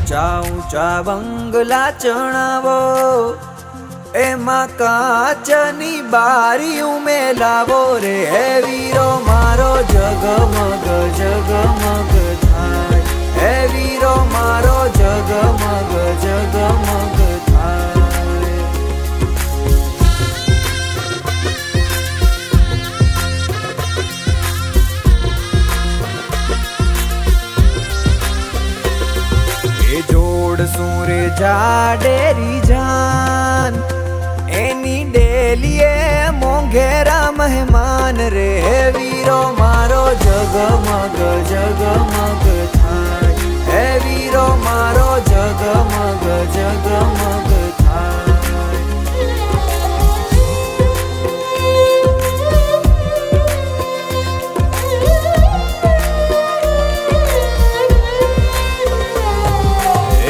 ઊંચા ઊંચા બંગલા ચણાવો, એમાં કાચની બારી ઉમેલાવો રે. હે વીરો મારો જગમગ જગમગ થાય, હે વીરો મારો જગમગ જગમગ થાય. એ જોડશું રે જાડેરી જાન, એની ડેલીએ મોંઘેરા મહેમાન રે. હે વીરો મારો જગમગ જગમગ થાય, હે વીરો મારો જગમગ જગમગ થાય.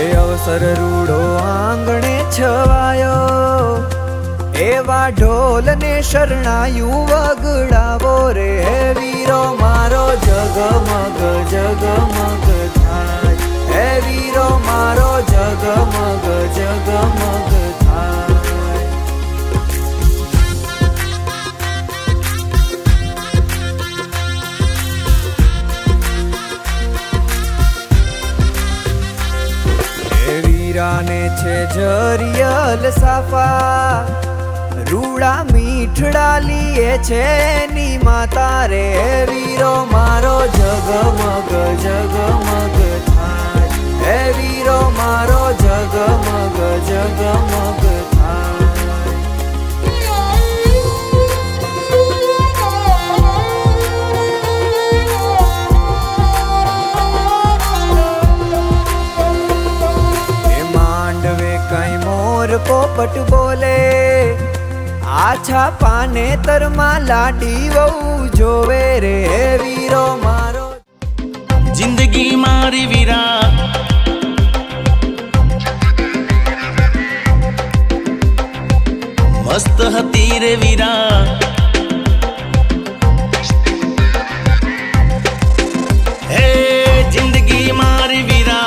એ અવસર રૂડો આંગણે છવાયો, એવા ઢોલ ને શરણાયું વગડાવો રે. હે વીરો મારો જગમગ જગમગ થાય, હે વીરો મારો જગમગ જગમગ થાય. હે વીરાને છે જરિયલ સાફા, રૂડા મીઠડા લીએ છે એની માતા રે. હે વીરો મારો જગમગ જગમગ થાય, હે વીરો મારો જગમગ જગમગ થાય. એ માંડવે કઈ મોર પોપટ બોલે, આછા પાને તરમાં લાડી વહુ જોવે રે. હે વીરો મારો जिंदगी मारी वीरा, मस्त हती रे वीरा. हे जिंदगी मारी वीरा,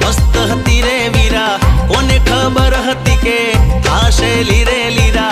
मस्त हती रे वीरा. कोने खबर हती के थाशे लीरे लीरा.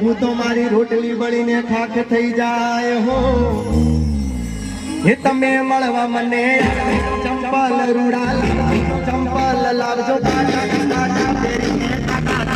હું તો મારી રોટલી બળીને ખાખ થઈ જાય હો હે તમે મળવા મને ચંપલ રૂડા ચંપલ લાવજો ટાટા ટાટા ફેરીને ટાટા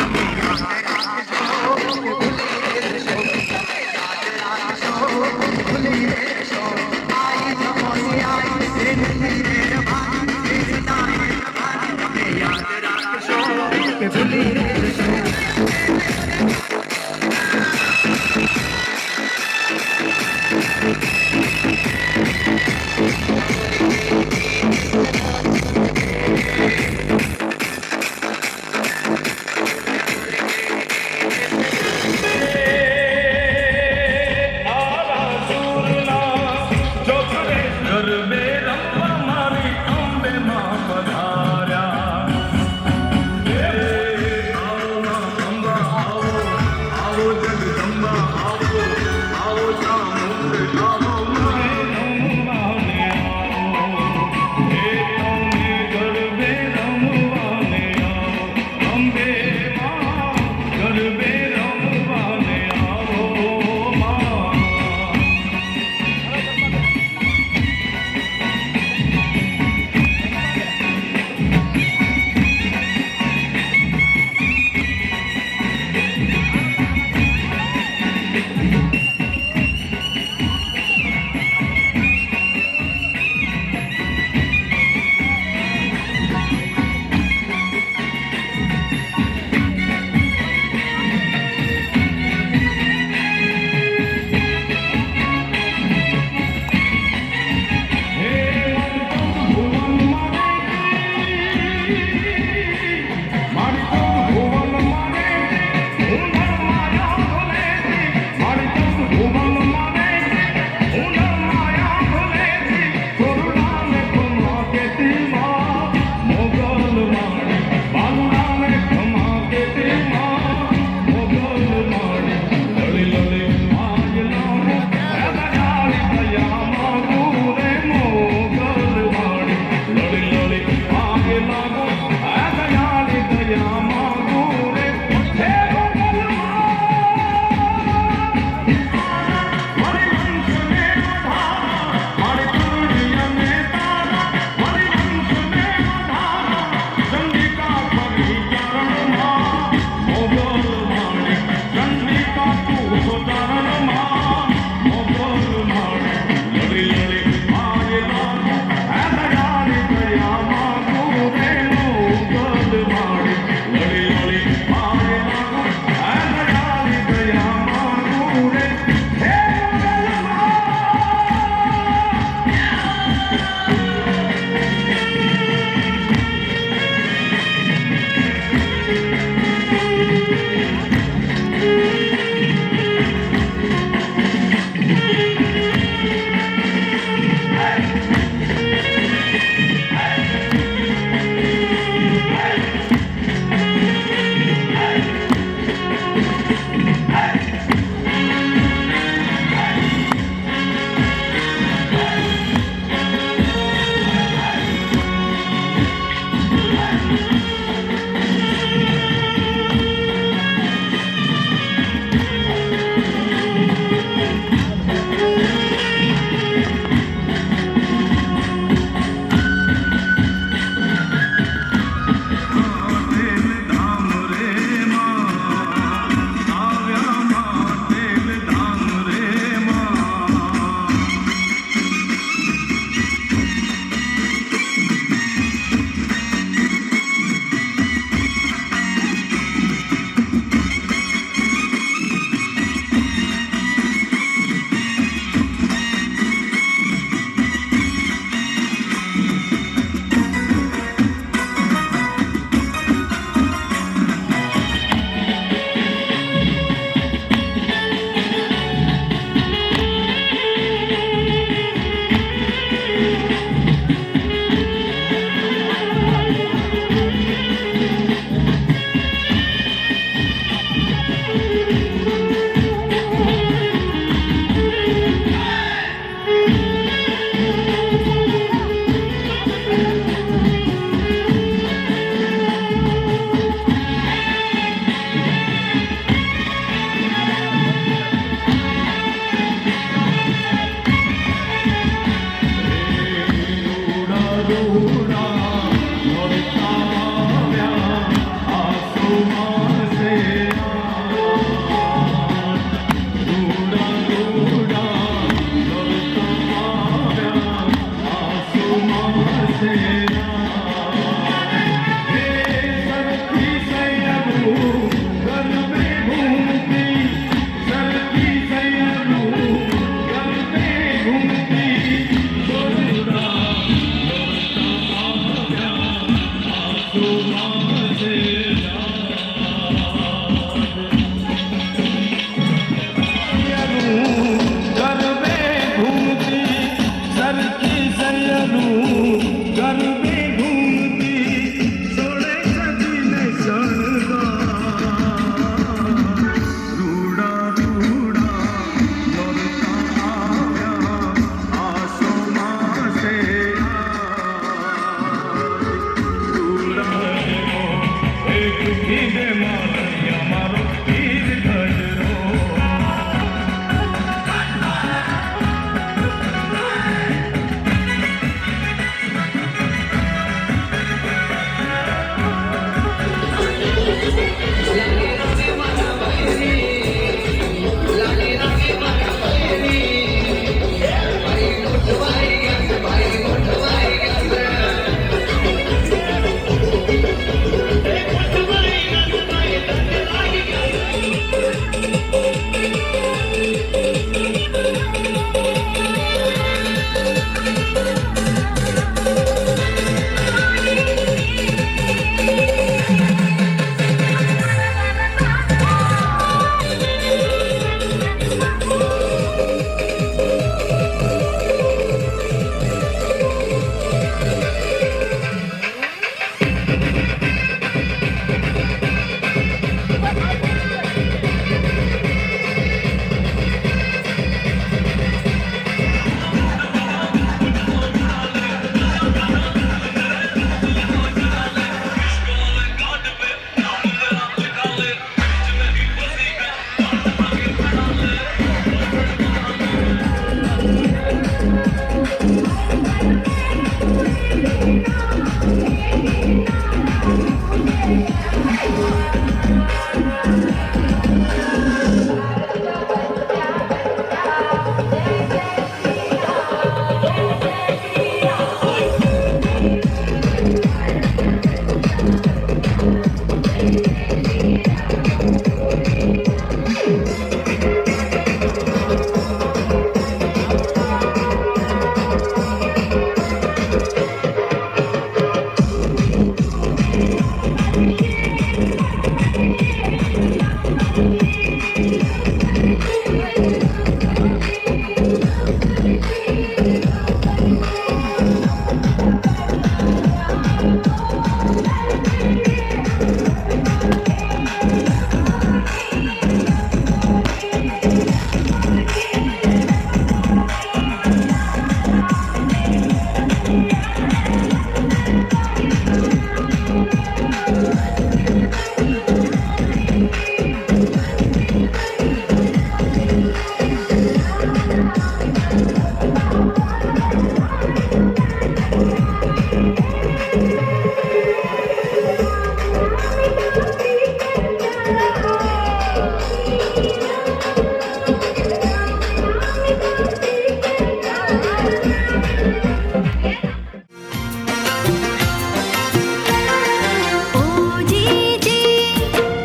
ओ जी जी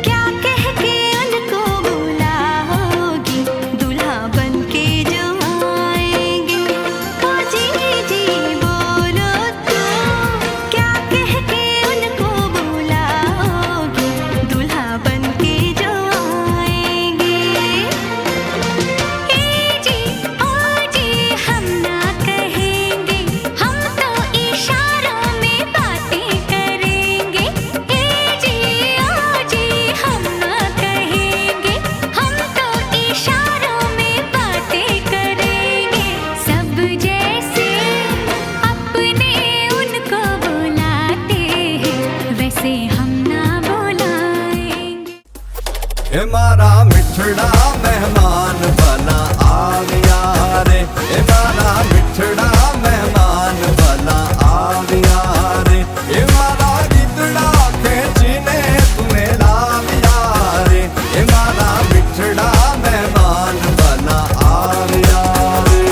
क्या कह के उनको बुलाओगी दूल्हा बन के जो आएंगे ओ जी जी बोलो तो क्या कह के उनको बुलाओगी दूल्हा बन के जो आएंगे ए जी ओ जी हम ना कहेंगे हम तो इशारों में बातें करेंगे ए जी ओ जी हम ना कहेंगे हम तो इशारों में बातें करेंगे सब जैसे अपने उनको बुलाते हैं वैसे हम ना बुलाएंगे ए मारा मिठड़ा मेहमान बना आ गया रे ए मारा मिठड़ा मेहमान बना आ गया रे ए मारा गीतड़ा खेचीने तुम्हें ला गया रे ए मारा मिठड़ा मेहमान बना आ गया रे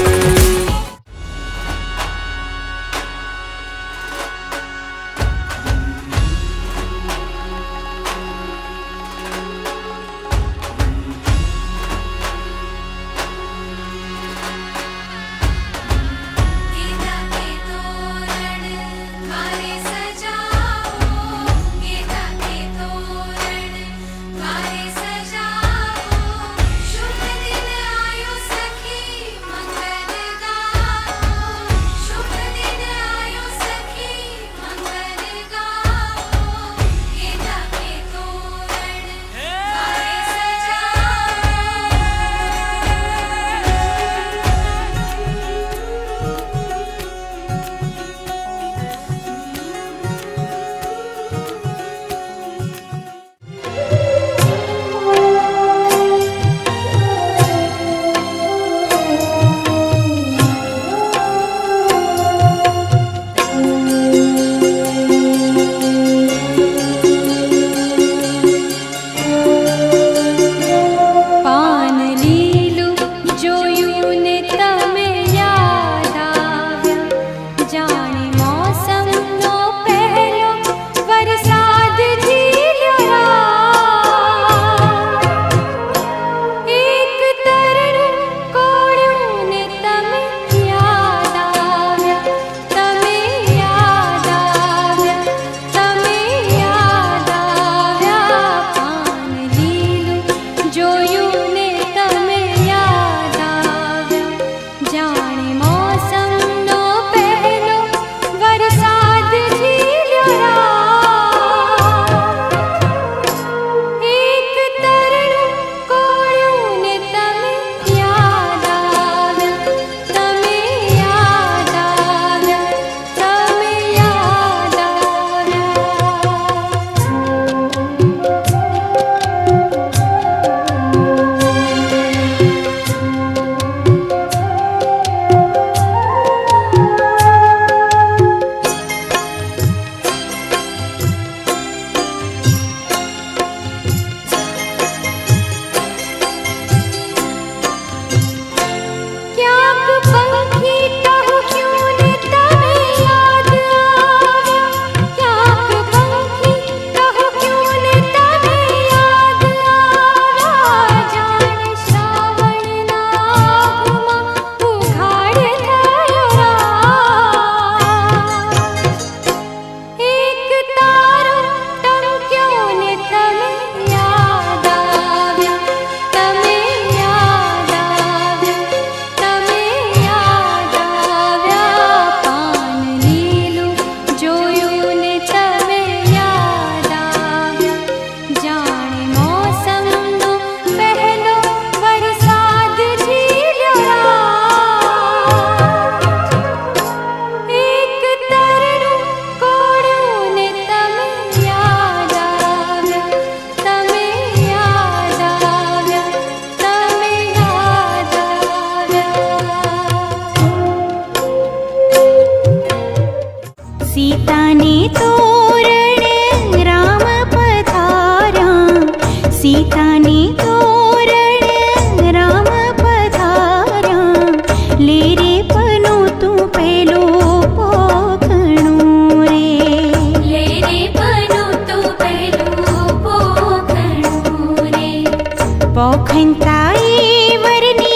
घंटाई वरनी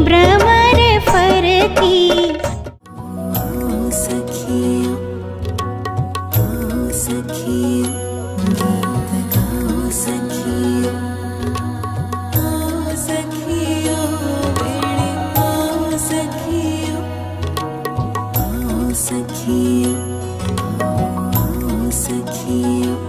भ्रमर फरती सखियों गीत गाओ सखियों सखियों बेड़े आओ सखियों सखियों सखियों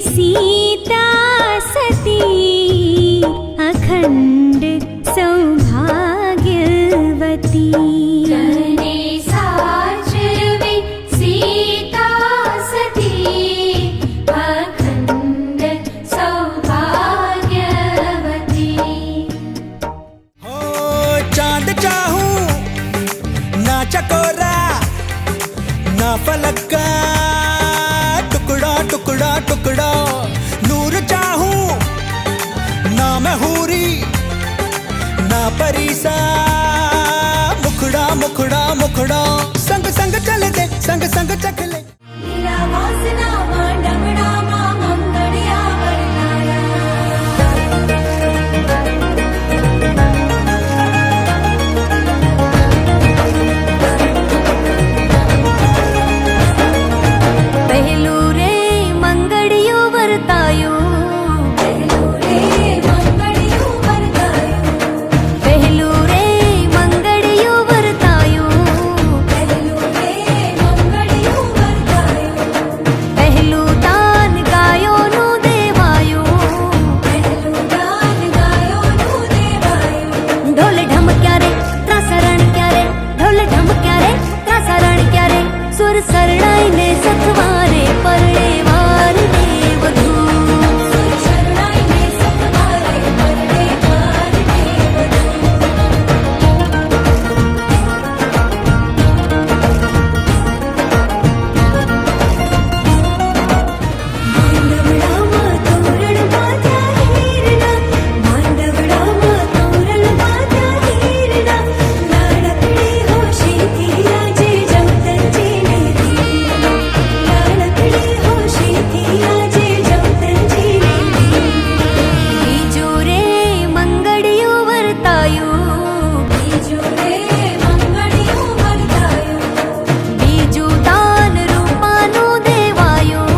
सीता सती अखंड सौभाग्यवती संग चखले लीला वासना डमड़ा मंगड़िया वरताया પહેલું રે મંગળિયું વરતાયું પહેલું રે મંગળિયું વરતાયું પહેલું રે મંગળિયું વરતાયું પહેલું રે મંગળિયું વરતાયું પહેલું દાન ગાયોનું દેવાયું પહેલું દાન ગાયોનું દેવાયું ઢોલ ઢમક્યા રે ત્રાસરણ ક્યારે ઢોલ ઢમક્યા રે ત્રાસરણ ક્યારે સુર શરણાઈને સથવારે પરણે વાર ને વધુ સુર શરણાઈને સથવારે પરણે વાર ને વધુ માંડવડામાં તોરણ બાંધ્યા હીરના માંડવડામાં તોરણ બાંધ્યા હીરના લાડકડી હોશીથી આજે જમતરજીને દીના લાડકડી હોશીથી આજે જમતરજીને દીના બીજું રે મંગળિયું વરતાયું બીજું રે મંગળિયું વરતાયું બીજું દાન રૂપાનું દેવાયું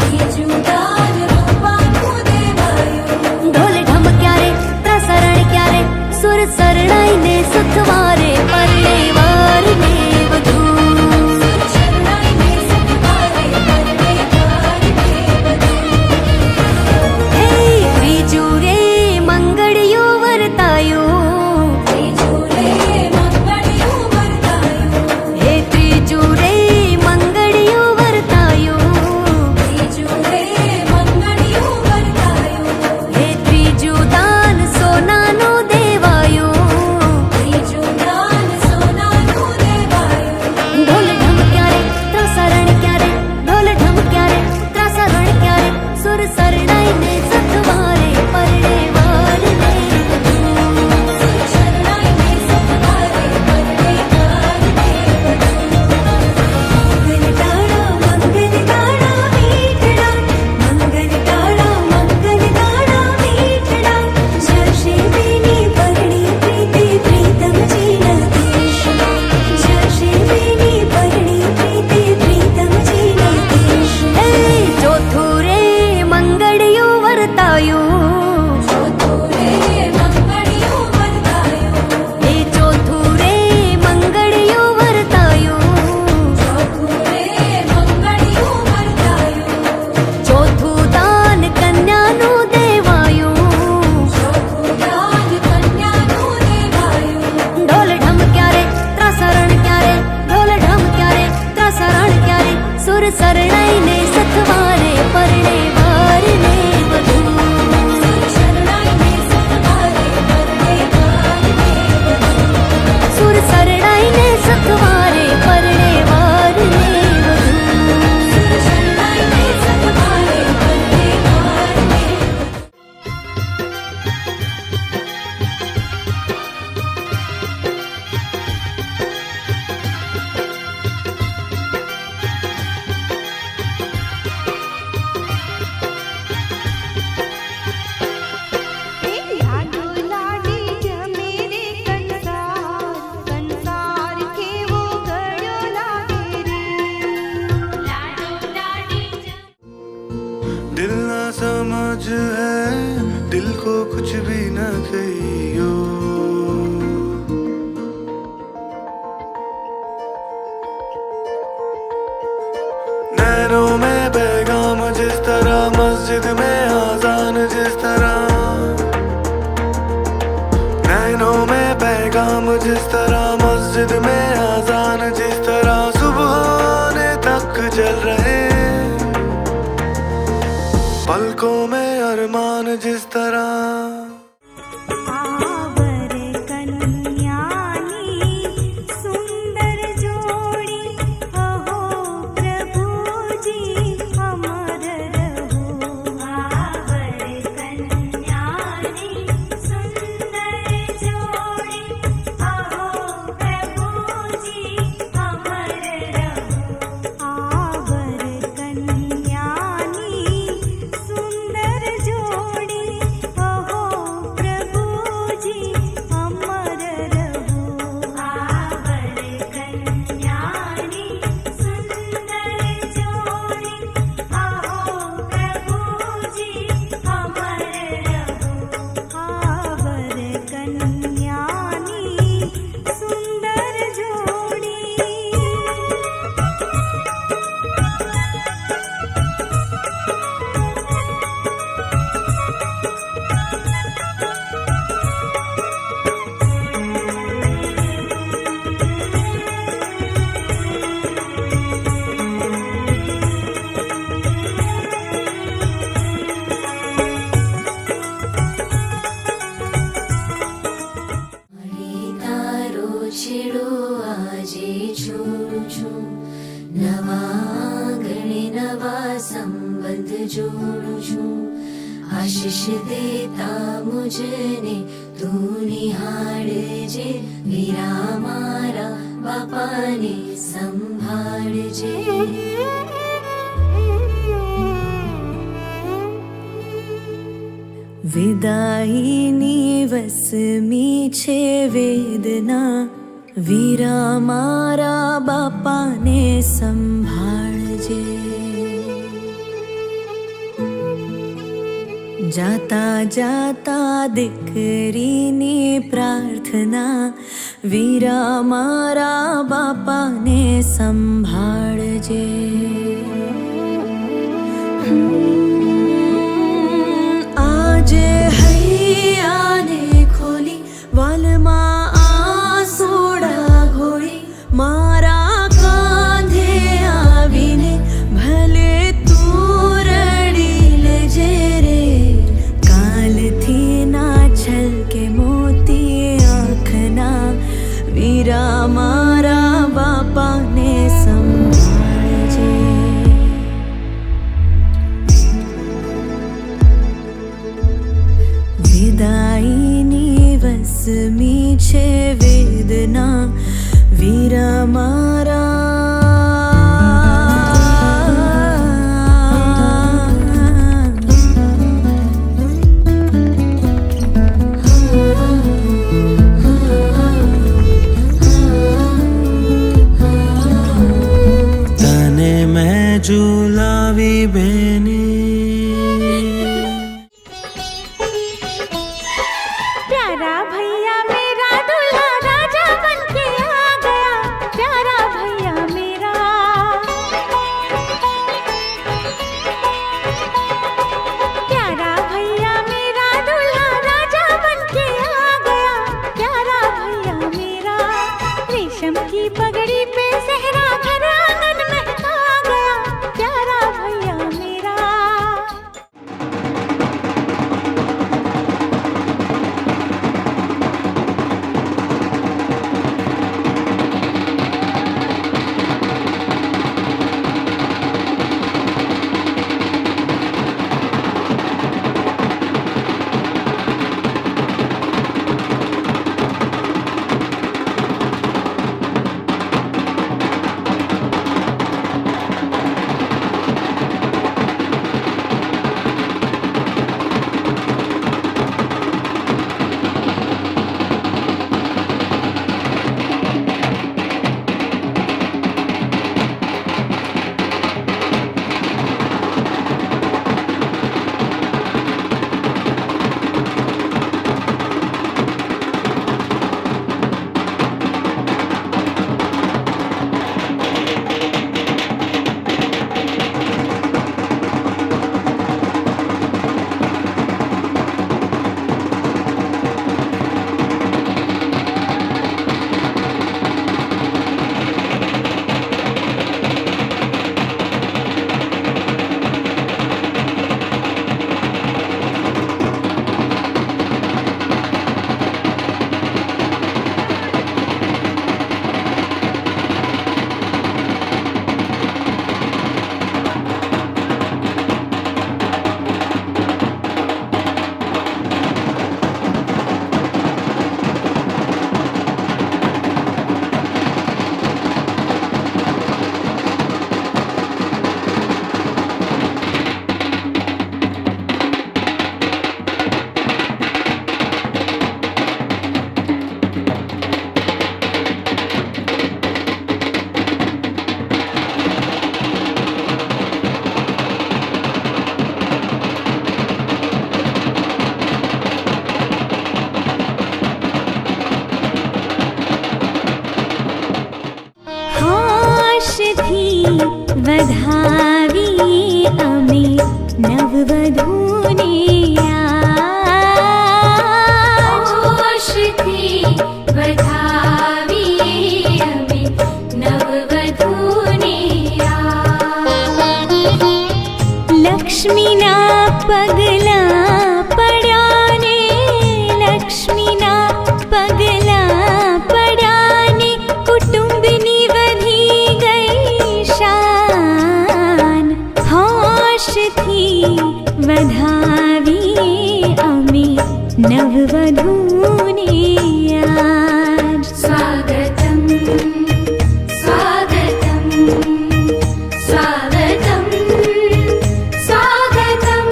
બીજું દાન રૂપાનું દેવાયું ઢોલ ઢમક્યા રે ત્રાસરણ ક્યારે સુર શરણાઈને સથવારે પરણે વાર ને વધુ સુર શરણાઈને સથવારે પરણે વાર ને વધુ હે બીજું રે મંગળિયું વરતાયું ત્રીજું રે મંગળિયું વરતાયું હે ત્રીજું રે મંગળિયું વરતાયું ત્રીજું રે મંગળિયું વરતાયું હે ત્રીજું દાન સોનાનું દેવાયું ત્રીજું દાન સોનાનું દેવાયું ઢોલ ઢમક્યા રે ત્રાસરણ ક્યારે ઢોલ ઢમક્યા રે ત્રાસરણ ક્યારે સુર શરણાઈને સથવારે પરણે વાર ને વધુ સુર શરણાઈને સથવારે પરણે વાર ને વધુ મંગલગાળા મીઠડા મંગલગાળા મીઠડા જશે બેની પરણી પ્રીતિ પ્રીતમજીના દેશમાં જશે બેની પરણી પ્રીતિ પ્રીતમજીના દેશમાં હે ચોથું રે મંગળિયું વરતાયું ચોથું રે મંગળિયું વરતાયું હે ચોથું રે મંગળિયું વરતાયું ચોથું રે મંગળિયું વરતાયું ચોથું દાન કન્યાનું દેવાયું ચોથું દાન કન્યાનું દેવાયું ઢોલ ઢમક્યા રે ત્રાસરણ ક્યારે ઢોલ ઢમક્યા રે ત્રાસરણ ક્યારે સુર શરણાઈને સથવારે પરણે વાર ને વધુ સુર શરણાઈને સથવારે પરણે વાર ને વધુ સુર શરણાઈને સથવારે પરણે વાર ને વધુ સુર શરણાઈને સથવારે પરણે વાર ને લાડુ લાડી જમે રે કંસાર કેવો ગળ્યો લાગે રે લાડુ લાડી दिल ना समझ है दिल को कुछ भी न कहियो नैनों में पैगाम जिस तरह मस्जिद में आजान जिस तरह नैनों में पैगाम जिस तरह मस्जिद में आजान जिस तरह सुबह होने तक जल रहे पलकों में अरमान जिस तरह આવર કન્યાની સુંદર જોડી અહો પ્રભુજી અમર રહો આવર કન્યાની સુંદર જોડી અહો પ્રભુજી અમર રહો જોડું છું આશીષ દેતા મુજને તું નિહાળજે વીરા મારા બાપાને સંભાળજે વિદાયની વસમી છે વેદના વીરા મારા બાપાને સંભાળજે જાતા જાતા દીકરીની પ્રાર્થના વીરા મારા બાપાને સંભાળજે આજે હૈયાને ખોલી વાલમાં આંસુડા ઘોળી મારા કાંધે આવીને ભલે તું રડી લેજે રે કાલથી ના છલકે મોતી આંખના વીરા મારા બાપાને સંભાળજે વિદાયની વસમી છે વેદના વીરા મારા તને મેં ઝુલાવી બેની प्यारा भैया मेरा दूल्हा राजा बन के आ गया प्यारा भैया मेरा प्यारा भैया मेरा दूल्हा राजा बन के आ गया प्यारा भैया मेरा रेशम की पगड़ी पे सहरा घर आंगन महका गया प्यारा भैया मेरा વધાવી અમે નવવધૂને ખુશથી વધાવી અમે નવવધૂને લક્ષ્મીના પગલાં પડ્યા ને લક્ષ્મીના પગલાં પડ્યા ને કુટુંબની વધી ગઈ શાન नववधूने आज स्वागतम स्वागतम स्वागतम स्वागतम।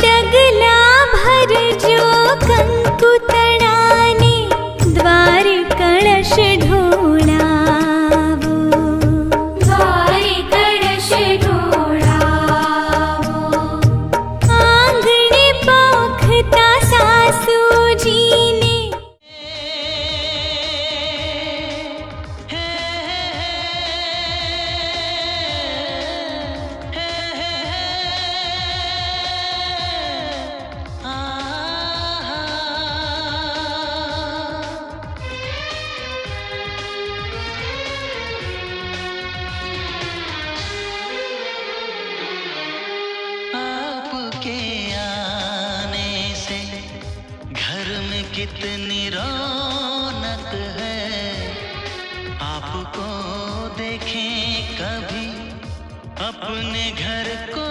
डगला भर जो कंकु तड़ाने द्वार कलश ढोड़ावो द्वार कलश ढोड़ावो। आंगणे पोखता सासू जी ने आपके आने से घर में कितनी रौनक है। आपको देखें कभी अपने घर को